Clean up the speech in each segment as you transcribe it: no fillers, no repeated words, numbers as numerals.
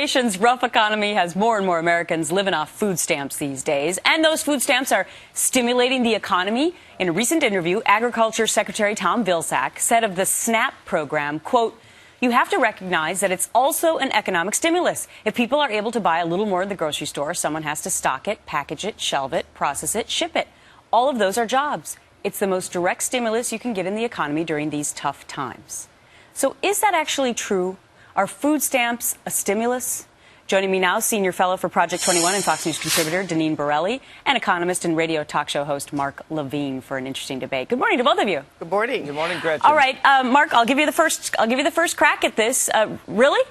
nation's rough economy has more and more Americans living off food stamps these days, and those food stamps are stimulating the economy. In a recent interview, Agriculture Secretary Tom Vilsack said of the SNAP program, quote, "You have to recognize that it's also an economic stimulus. If people are able to buy a little more in the grocery store, someone has to stock it, package it, shelve it, process it, ship it. All of those are jobs. It's the most direct stimulus you can get in the economy during these tough times." So is that actually true? Are food stamps a stimulus? Joining me now, senior fellow for Project 21 and Fox News contributor Deneen Borelli, and economist and radio talk show host Mark Levine for an interesting debate. Good morning to both of you. Good morning. Good morning, Gretchen. All right, Mark, I'll give you the first crack at this. Really?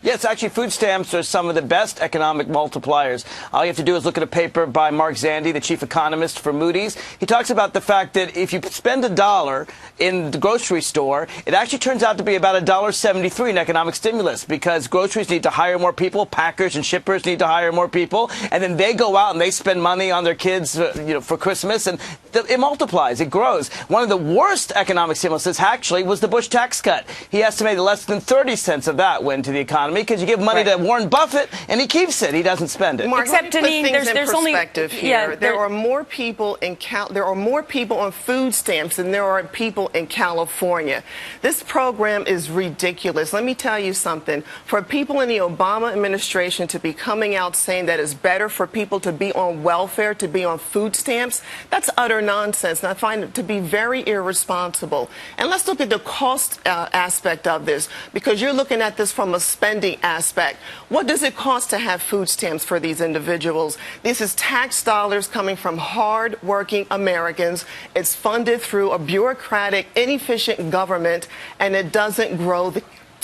Yes, actually, food stamps are some of the best economic multipliers. All you have to do is look at a paper by Mark Zandi, the chief economist for Moody's. He talks about the fact that if you spend $1 in the grocery store, it actually turns out to be about $1.73 in economic stimulus, because groceries need to hire more people, packers and shippers need to hire more people, and then they go out and they spend money on their kids, for Christmas, and it multiplies, it grows. One of the worst economic stimuluses actually was the Bush tax cut. He estimated less than 30 cents of that went to the economy, because you give money to Warren Buffett and he keeps it. He doesn't spend it. Mark, except Deneen, there's only here. There are more people on food stamps than there are people in California. This program is ridiculous. Let me tell you something. For people in the Obama administration to be coming out saying that it's better for people to be on welfare, to be on food stamps, that's utter nonsense. And I find it to be very irresponsible. And let's look at the cost aspect of this, because you're looking at this from a spending aspect. What does it cost to have food stamps for these individuals? This is tax dollars coming from hard-working Americans. It's funded through a bureaucratic, inefficient government, and it doesn't grow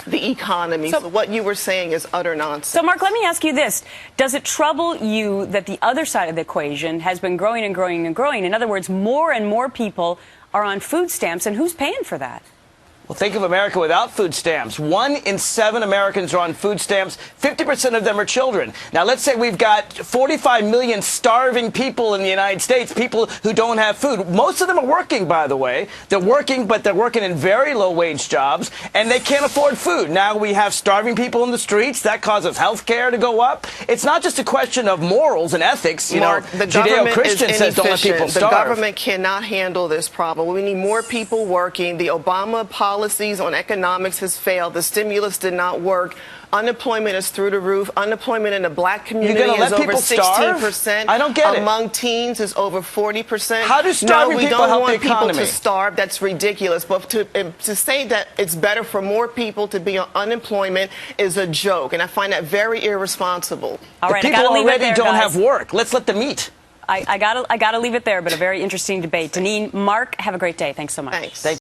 the economy. So what you were saying is utter nonsense. So, Mark, let me ask you this. Does it trouble you that the other side of the equation has been growing and growing and growing? In other words, more and more people are on food stamps, and who's paying for that? Well, think of America without food stamps. 1 in 7 Americans are on food stamps. 50% of them are children. Now, let's say we've got 45 million starving people in the United States, people who don't have food. Most of them are working, by the way. They're working, but they're working in very low-wage jobs, and they can't afford food. Now we have starving people in the streets. That causes health care to go up. It's not just a question of morals and ethics. Mark, the Judeo-Christian says don't let people starve. The government cannot handle this problem. We need more people working. The Obama policies on economics has failed. The stimulus did not work. Unemployment is through the roof. Unemployment in the black community is over 16%. I don't get it. Among teens is over 40%. How do starving people help the economy? No, we don't want people to starve. That's ridiculous. But to say that it's better for more people to be on unemployment is a joke, and I find that very irresponsible. All right, people already don't have work. Let's let them eat. I gotta leave it there, but a very interesting debate. Deneen, Mark, have a great day. Thanks so much. Thanks.